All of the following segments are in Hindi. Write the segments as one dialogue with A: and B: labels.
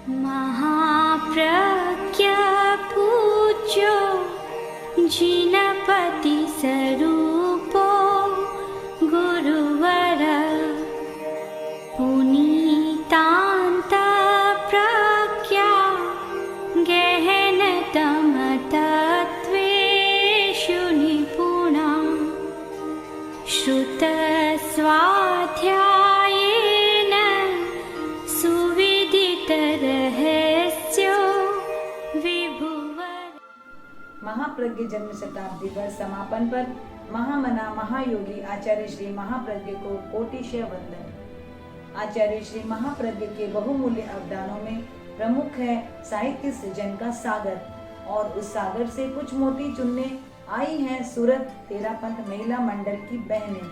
A: महाप्रज्ञा पूज्यो जिनपति स्वरूपो गुरुवर पुनीतान्त प्रज्ञा गहनतम तत्त्वेषु निपुणा श्रुतस्वाध्यायेन सुविदितरहस्यो विभुवर।
B: महाप्रज्ञ जन्म शताब्दी वर्ष समापन पर महामना महायोगी आचार्य श्री महाप्रज्ञ को कोटिशय वंदन। आचार्य श्री महाप्रज्ञ के बहुमूल्य अवदानों में प्रमुख है साहित्य सृजन का सागर, और उस सागर से कुछ मोती चुनने आई हैं सूरत तेरापंथ महिला मंडल की बहनें।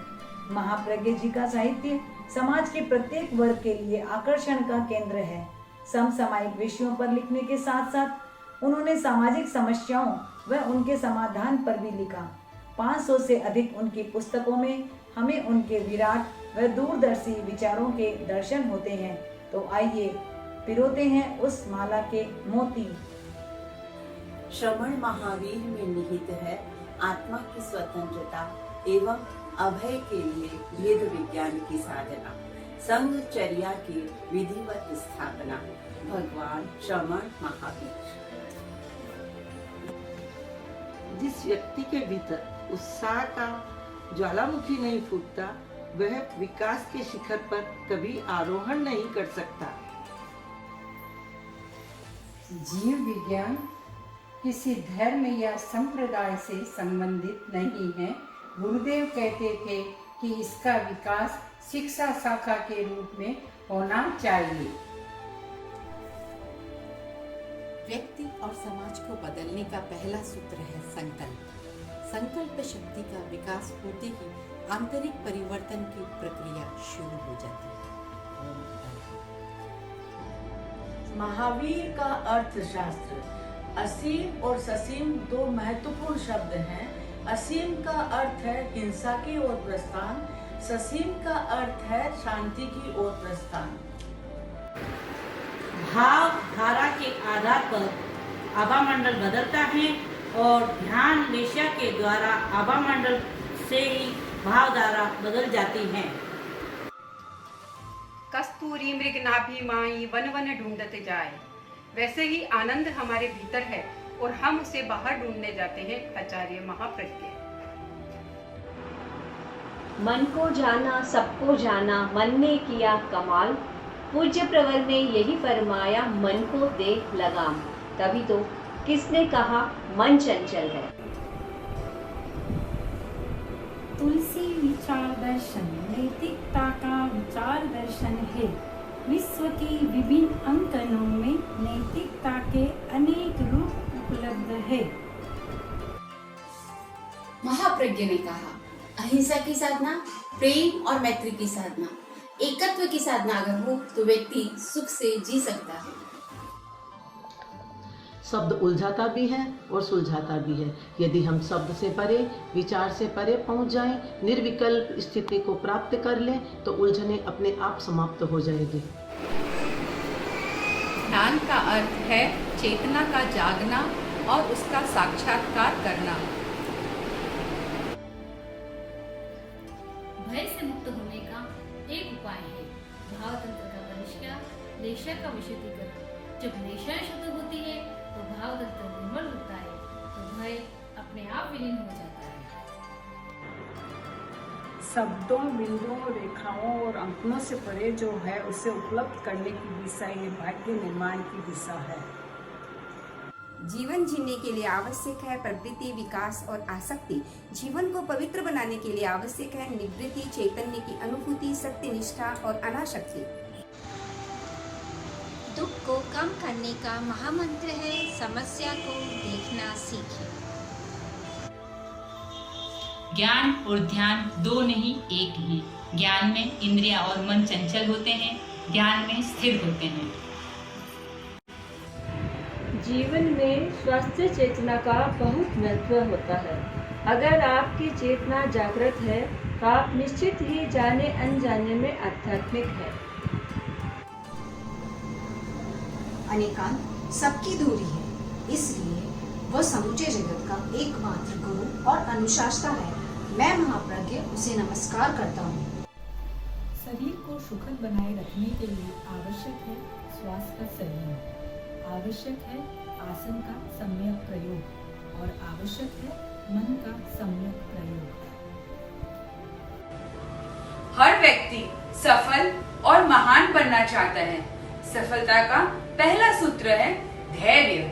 B: महाप्रज्ञ जी का साहित्य समाज के प्रत्येक वर्ग के लिए आकर्षण का केंद्र है। समसामयिक विषयों पर लिखने के साथ साथ उन्होंने सामाजिक समस्याओं व उनके समाधान पर भी लिखा। 500 से अधिक उनकी पुस्तकों में हमें उनके विराट व दूरदर्शी विचारों के दर्शन होते हैं। तो आइए पिरोते हैं उस माला के मोती।
C: श्रवण महावीर में निहित है आत्मा की स्वतंत्रता एवं अभय के लिए भेद विज्ञान की साधना, संघचर्या की विधिवत स्थापना। भगवान श्रवण महावीर।
D: जिस व्यक्ति के भीतर उत्साह का ज्वालामुखी नहीं फूटता, वह विकास के शिखर पर कभी आरोहण नहीं कर सकता।
E: जीव विज्ञान किसी धर्म या संप्रदाय से संबंधित नहीं है। गुरुदेव कहते थे कि इसका विकास शिक्षा शाखा के रूप में होना चाहिए।
F: व्यक्ति और समाज को बदलने का पहला सूत्र है संकल्प। संकल्प शक्ति का विकास होते ही आंतरिक परिवर्तन की प्रक्रिया शुरू हो जाती है।
G: महावीर का अर्थशास्त्र। असीम और ससीम दो महत्वपूर्ण शब्द हैं। असीम का अर्थ है हिंसा की ओर प्रस्थान, ससीम का अर्थ है शांति की ओर प्रस्थान।
H: भाव धारा के आधार पर आभामंडल बदलता है और ध्यान वेश्या के द्वारा आभामंडल से ही भाव धारा बदल जाती है।
I: कस्तूरी मृग नाभि माई वन वन ढूंढते जाए, वैसे ही आनंद हमारे भीतर है और हम उसे बाहर ढूंढने जाते हैं। आचार्य महाप्रज्ञ।
J: मन को जाना सबको जाना, मन ने किया कमाल। पूज्य प्रवर ने यही फरमाया, मन को दे लगाम। तभी तो किसने कहा मन चंचल है।
A: तुलसी विचार दर्शन नैतिकता का विचार दर्शन है। विश्व की विभिन्न अंकनों में नैतिकता के अनेक रूप उपलब्ध है।
K: महाप्रज्ञ ने कहा, अहिंसा की साधना, प्रेम और मैत्री की साधना, एकत्व की साधना अगर हो तो व्यक्ति सुख से जी सकता है।
D: शब्द उलझाता भी है और सुलझाता भी है। यदि हम शब्द से परे, विचार से परे पहुंच जाएं, निर्विकल्प स्थिति को प्राप्त कर लें, तो उलझने अपने आप समाप्त हो जाएगी।
F: ध्यान का अर्थ है चेतना का जागना और उसका साक्षात्कार करना।
L: भय से मुक्त होने का एक उपाय है भाव तंत्र का परिष्कार, रेशा का विशुद्धीकरण। जब रेशा शुद्ध होती है तो भाव तंत्र निर्मल होता है, तो भय अपने आप विलीन हो जाता है।
G: शब्दों, बिंदुओं, रेखाओं और अंकनों से परे जो है उसे उपलब्ध करने की दिशा ये भाग्य निर्माण की दिशा है।
M: जीवन जीने के लिए आवश्यक है प्रवृत्ति, विकास और आसक्ति। जीवन को पवित्र बनाने के लिए आवश्यक है निवृत्ति, चैतन्य की अनुभूति, सत्य निष्ठा और अनासक्ति।
N: दुख को कम करने का महामंत्र है समस्या को देखना सीखें।
O: ज्ञान और ध्यान दो नहीं एक ही। ज्ञान में इंद्रियां और मन चंचल होते हैं, ध्यान में स्थिर होते हैं।
J: जीवन में स्वस्थ चेतना का बहुत महत्व होता है। अगर आपकी चेतना जागृत है तो आप निश्चित ही जाने अनजाने में आध्यात्मिक है।
P: अनेकांत सबकी धूरी है, इसलिए वह समूचे जगत का एकमात्र गुरु और अनुशासता है। मैं महाप्रज्ञ उसे नमस्कार करता हूँ।
A: शरीर को सुखद बनाए रखने के लिए आवश्यक है श्वास का संयम, आवश्यक है आसन का सम्यक प्रयोग और आवश्यक है मन का सम्यक प्रयोग।
Q: हर व्यक्ति सफल और महान बनना चाहता है। सफलता का पहला सूत्र है धैर्य।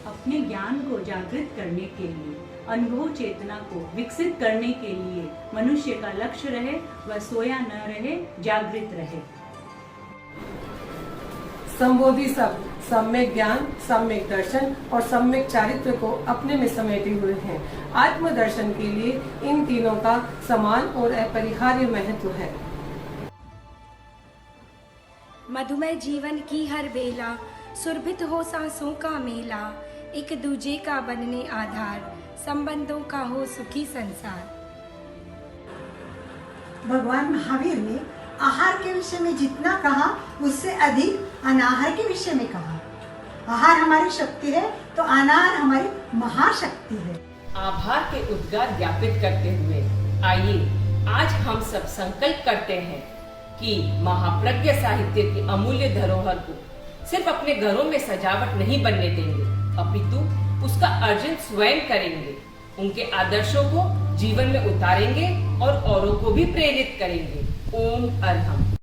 R: अपने ज्ञान को जागृत करने के लिए, अनुभव चेतना को विकसित करने के लिए मनुष्य का लक्ष्य रहे, वह सोया न रहे, जागृत रहे।
S: संबोधि शब्द सम्यक ज्ञान, सम्यक दर्शन और सम्यक चारित्र को अपने में समेटे हुए हैं। आत्मदर्शन के लिए इन तीनों का समान और अपरिहार्य महत्व है।
T: मधुमय जीवन की हर बेला सुरभित हो सांसों का मेला, एक दूजे का बनने आधार, संबंधों का हो सुखी संसार।
U: भगवान महावीर ने आहार के विषय में जितना कहा उससे अधिक अनाहार के विषय में कहा। आहार हमारी शक्ति है तो अनाहार हमारी महाशक्ति है।
V: आभार के उद्गार ज्ञापित करते हुए आइए आज हम सब संकल्प करते हैं कि महाप्रज्ञ साहित्य की अमूल्य धरोहर को सिर्फ अपने घरों में सजावट नहीं बनने देंगे, अपितु उसका अर्जन स्वयं करेंगे, उनके आदर्शों को जीवन में उतारेंगे और औरों को भी प्रेरित करेंगे। ओम अरहम।